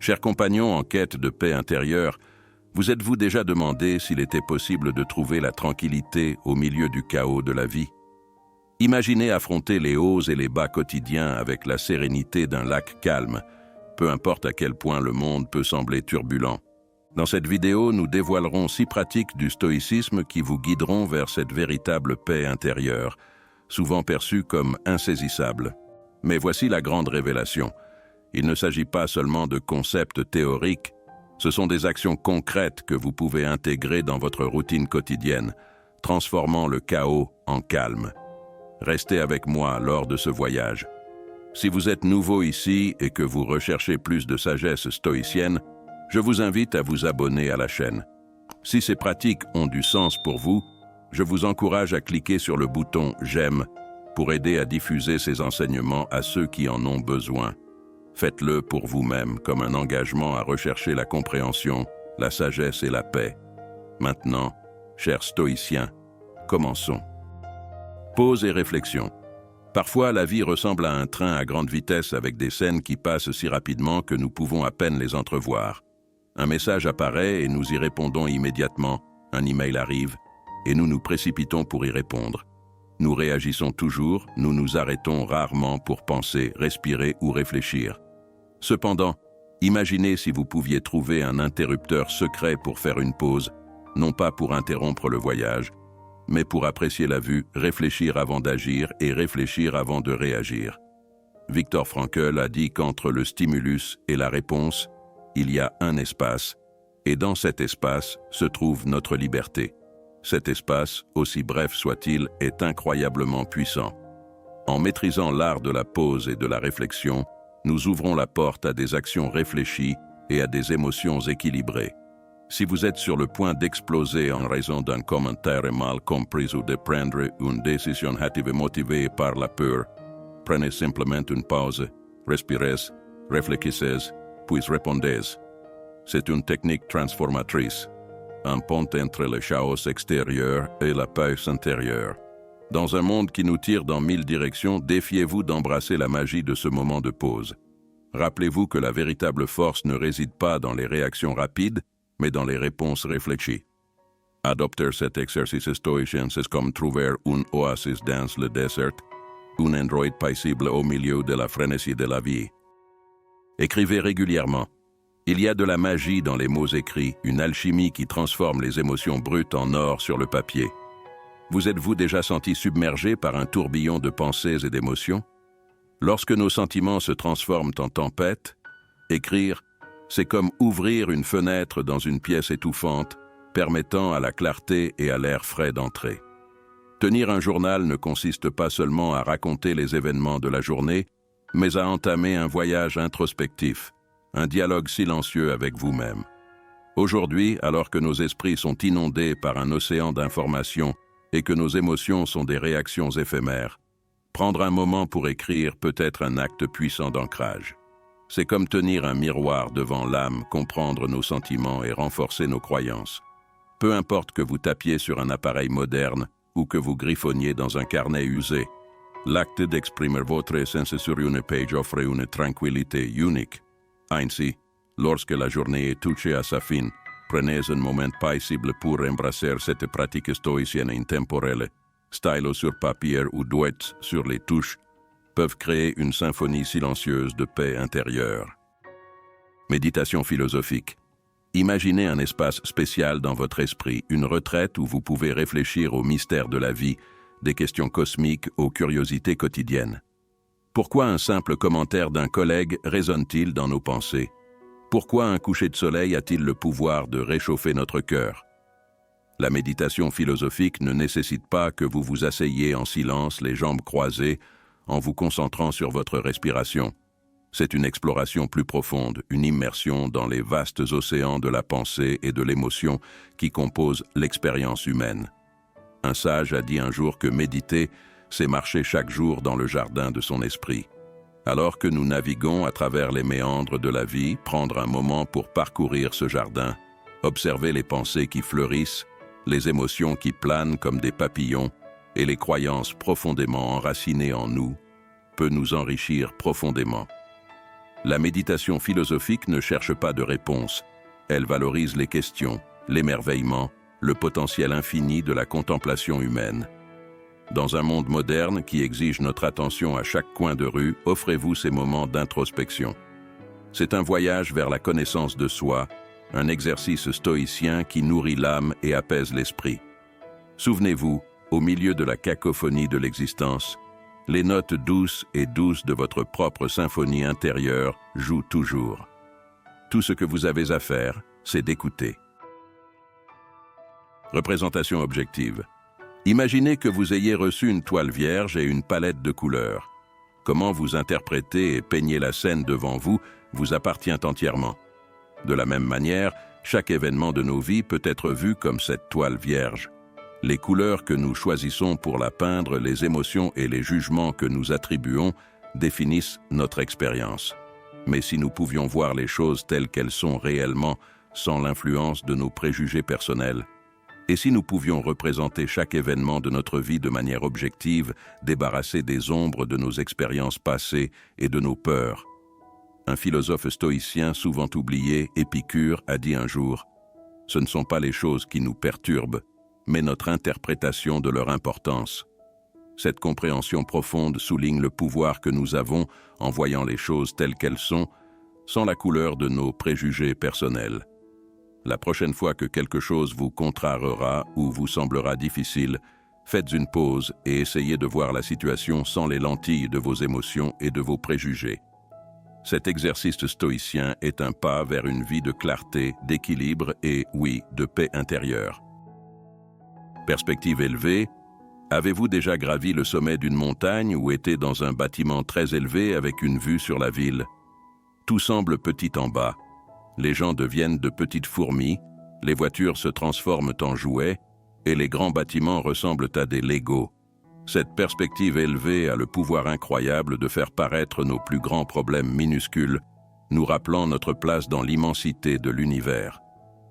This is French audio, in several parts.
Chers compagnons en quête de paix intérieure, vous êtes-vous déjà demandé s'il était possible de trouver la tranquillité au milieu du chaos de la vie? Imaginez affronter les hauts et les bas quotidiens avec la sérénité d'un lac calme, peu importe à quel point le monde peut sembler turbulent. Dans cette vidéo, nous dévoilerons 6 pratiques du stoïcisme qui vous guideront vers cette véritable paix intérieure, souvent perçue comme insaisissable. Mais voici la grande révélation. Il ne s'agit pas seulement de concepts théoriques, ce sont des actions concrètes que vous pouvez intégrer dans votre routine quotidienne, transformant le chaos en calme. Restez avec moi lors de ce voyage. Si vous êtes nouveau ici et que vous recherchez plus de sagesse stoïcienne, je vous invite à vous abonner à la chaîne. Si ces pratiques ont du sens pour vous, je vous encourage à cliquer sur le bouton « J'aime » pour aider à diffuser ces enseignements à ceux qui en ont besoin. Faites-le pour vous-même comme un engagement à rechercher la compréhension, la sagesse et la paix. Maintenant, chers stoïciens, commençons. Pause et réflexion. Parfois, la vie ressemble à un train à grande vitesse avec des scènes qui passent si rapidement que nous pouvons à peine les entrevoir. Un message apparaît et nous y répondons immédiatement, un email arrive et nous nous précipitons pour y répondre. Nous réagissons toujours, nous nous arrêtons rarement pour penser, respirer ou réfléchir. Cependant, imaginez si vous pouviez trouver un interrupteur secret pour faire une pause, non pas pour interrompre le voyage, mais pour apprécier la vue, réfléchir avant d'agir et réfléchir avant de réagir. Viktor Frankl a dit qu'entre le stimulus et la réponse, il y a un espace, et dans cet espace se trouve notre liberté. Cet espace, aussi bref soit-il, est incroyablement puissant. En maîtrisant l'art de la pause et de la réflexion, nous ouvrons la porte à des actions réfléchies et à des émotions équilibrées. Si vous êtes sur le point d'exploser en raison d'un commentaire mal compris ou de prendre une décision hâtive motivée par la peur, prenez simplement une pause, respirez, réfléchissez, puis répondez. C'est une technique transformatrice, un pont entre le chaos extérieur et la paix intérieure. Dans un monde qui nous tire dans 1000 directions, défiez-vous d'embrasser la magie de ce moment de pause. Rappelez-vous que la véritable force ne réside pas dans les réactions rapides, mais dans les réponses réfléchies. Adopter cet exercice stoïcien, c'est comme trouver un oasis dans le désert, un endroit paisible au milieu de la frénésie de la vie. Écrivez régulièrement. Il y a de la magie dans les mots écrits, une alchimie qui transforme les émotions brutes en or sur le papier. Vous êtes-vous déjà senti submergé par un tourbillon de pensées et d'émotions? Lorsque nos sentiments se transforment en tempête, écrire, c'est comme ouvrir une fenêtre dans une pièce étouffante, permettant à la clarté et à l'air frais d'entrer. Tenir un journal ne consiste pas seulement à raconter les événements de la journée, mais à entamer un voyage introspectif, un dialogue silencieux avec vous-même. Aujourd'hui, alors que nos esprits sont inondés par un océan d'informations et que nos émotions sont des réactions éphémères, prendre un moment pour écrire peut être un acte puissant d'ancrage. C'est comme tenir un miroir devant l'âme, comprendre nos sentiments et renforcer nos croyances. Peu importe que vous tapiez sur un appareil moderne ou que vous griffonniez dans un carnet usé, l'acte d'exprimer votre essence sur une page offre une tranquillité unique. Ainsi, lorsque la journée est touchée à sa fin, prenez un moment paisible pour embrasser cette pratique stoïcienne intemporelle. Stylo sur papier ou doigts sur les touches peuvent créer une symphonie silencieuse de paix intérieure. Méditation philosophique. Imaginez un espace spécial dans votre esprit, une retraite où vous pouvez réfléchir aux mystères de la vie, des questions cosmiques aux curiosités quotidiennes. Pourquoi un simple commentaire d'un collègue résonne-t-il dans nos pensées? Pourquoi un coucher de soleil a-t-il le pouvoir de réchauffer notre cœur? La méditation philosophique ne nécessite pas que vous vous asseyiez en silence, les jambes croisées, en vous concentrant sur votre respiration. C'est une exploration plus profonde, une immersion dans les vastes océans de la pensée et de l'émotion qui composent l'expérience humaine. Un sage a dit un jour que méditer, c'est marcher chaque jour dans le jardin de son esprit. Alors que nous naviguons à travers les méandres de la vie, prendre un moment pour parcourir ce jardin, observer les pensées qui fleurissent, les émotions qui planent comme des papillons et les croyances profondément enracinées en nous, peut nous enrichir profondément. La méditation philosophique ne cherche pas de réponse. Elle valorise les questions, l'émerveillement, le potentiel infini de la contemplation humaine. Dans un monde moderne qui exige notre attention à chaque coin de rue, offrez-vous ces moments d'introspection. C'est un voyage vers la connaissance de soi, un exercice stoïcien qui nourrit l'âme et apaise l'esprit. Souvenez-vous, au milieu de la cacophonie de l'existence, les notes douces et douces de votre propre symphonie intérieure jouent toujours. Tout ce que vous avez à faire, c'est d'écouter. Représentation objective. Imaginez que vous ayez reçu une toile vierge et une palette de couleurs. Comment vous interprétez et peignez la scène devant vous appartient entièrement. De la même manière, chaque événement de nos vies peut être vu comme cette toile vierge. Les couleurs que nous choisissons pour la peindre, les émotions et les jugements que nous attribuons définissent notre expérience. Mais si nous pouvions voir les choses telles qu'elles sont réellement, sans l'influence de nos préjugés personnels, et si nous pouvions représenter chaque événement de notre vie de manière objective, débarrassés des ombres de nos expériences passées et de nos peurs. Un philosophe stoïcien souvent oublié, Épicure, a dit un jour « Ce ne sont pas les choses qui nous perturbent, mais notre interprétation de leur importance. » Cette compréhension profonde souligne le pouvoir que nous avons en voyant les choses telles qu'elles sont, sans la couleur de nos préjugés personnels. La prochaine fois que quelque chose vous contrariera ou vous semblera difficile, faites une pause et essayez de voir la situation sans les lentilles de vos émotions et de vos préjugés. Cet exercice stoïcien est un pas vers une vie de clarté, d'équilibre et, oui, de paix intérieure. Perspective élevée. Avez-vous déjà gravi le sommet d'une montagne ou été dans un bâtiment très élevé avec une vue sur la ville? Tout semble petit en bas. Les gens deviennent de petites fourmis, les voitures se transforment en jouets et les grands bâtiments ressemblent à des Legos. Cette perspective élevée a le pouvoir incroyable de faire paraître nos plus grands problèmes minuscules, nous rappelant notre place dans l'immensité de l'univers.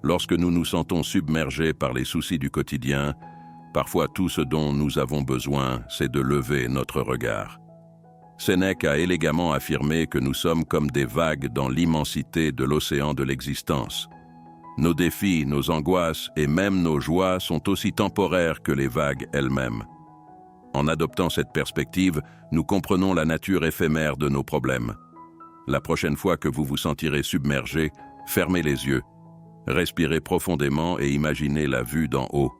Lorsque nous nous sentons submergés par les soucis du quotidien, parfois tout ce dont nous avons besoin, c'est de lever notre regard. Sénèque a élégamment affirmé que nous sommes comme des vagues dans l'immensité de l'océan de l'existence. Nos défis, nos angoisses et même nos joies sont aussi temporaires que les vagues elles-mêmes. En adoptant cette perspective, nous comprenons la nature éphémère de nos problèmes. La prochaine fois que vous vous sentirez submergé, fermez les yeux, respirez profondément et imaginez la vue d'en haut.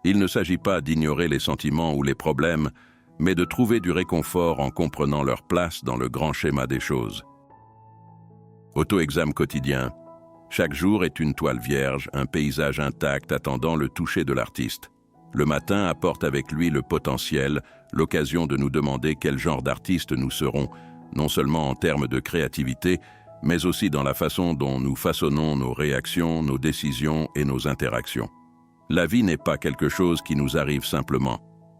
Il ne s'agit pas d'ignorer les sentiments ou les problèmes, mais de trouver du réconfort en comprenant leur place dans le grand schéma des choses. Auto-examen quotidien. Chaque jour est une toile vierge, un paysage intact attendant le toucher de l'artiste. Le matin apporte avec lui le potentiel, l'occasion de nous demander quel genre d'artiste nous serons, non seulement en termes de créativité, mais aussi dans la façon dont nous façonnons nos réactions, nos décisions et nos interactions. La vie n'est pas quelque chose qui nous arrive simplement.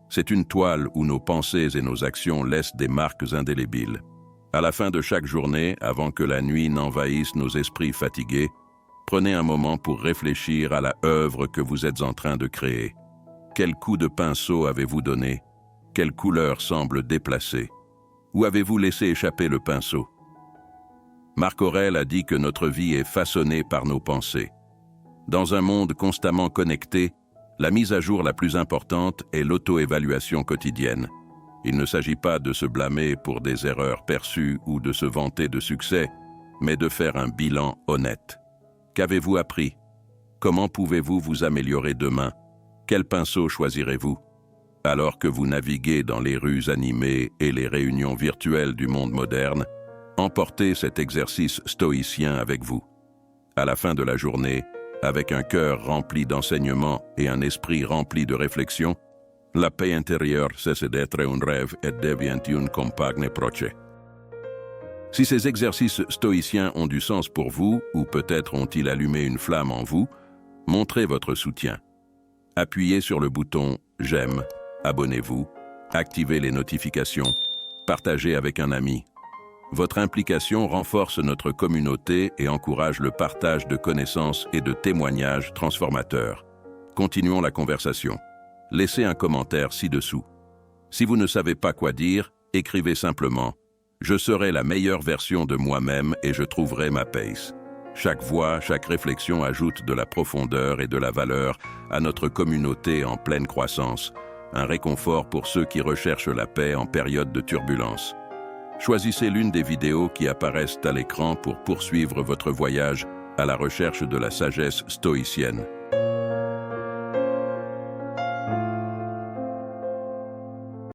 C'est une toile où nos pensées et nos actions laissent des marques indélébiles. À la fin de chaque journée, avant que la nuit n'envahisse nos esprits fatigués, prenez un moment pour réfléchir à la œuvre que vous êtes en train de créer. Quel coup de pinceau avez-vous donné? Quelle couleur semble déplacée? Où avez-vous laissé échapper le pinceau? Marc Aurèle a dit que notre vie est façonnée par nos pensées. Dans un monde constamment connecté, la mise à jour la plus importante est l'auto-évaluation quotidienne. Il ne s'agit pas de se blâmer pour des erreurs perçues ou de se vanter de succès, mais de faire un bilan honnête. Qu'avez-vous appris? Comment pouvez-vous vous améliorer demain? Quel pinceau choisirez-vous? Alors que vous naviguez dans les rues animées et les réunions virtuelles du monde moderne, emportez cet exercice stoïcien avec vous. À la fin de la journée, avec un cœur rempli d'enseignements et un esprit rempli de réflexion, la paix intérieure cesse d'être un rêve et devient une compagne proche. Si ces exercices stoïciens ont du sens pour vous, ou peut-être ont-ils allumé une flamme en vous, montrez votre soutien. Appuyez sur le bouton « J'aime », abonnez-vous, activez les notifications, partagez avec un ami. Votre implication renforce notre communauté et encourage le partage de connaissances et de témoignages transformateurs. Continuons la conversation. Laissez un commentaire ci-dessous. Si vous ne savez pas quoi dire, écrivez simplement Je serai la meilleure version de moi-même et je trouverai ma pace. Chaque voix, chaque réflexion ajoute de la profondeur et de la valeur à notre communauté en pleine croissance, un réconfort pour ceux qui recherchent la paix en période de turbulence. Choisissez l'une des vidéos qui apparaissent à l'écran pour poursuivre votre voyage à la recherche de la sagesse stoïcienne.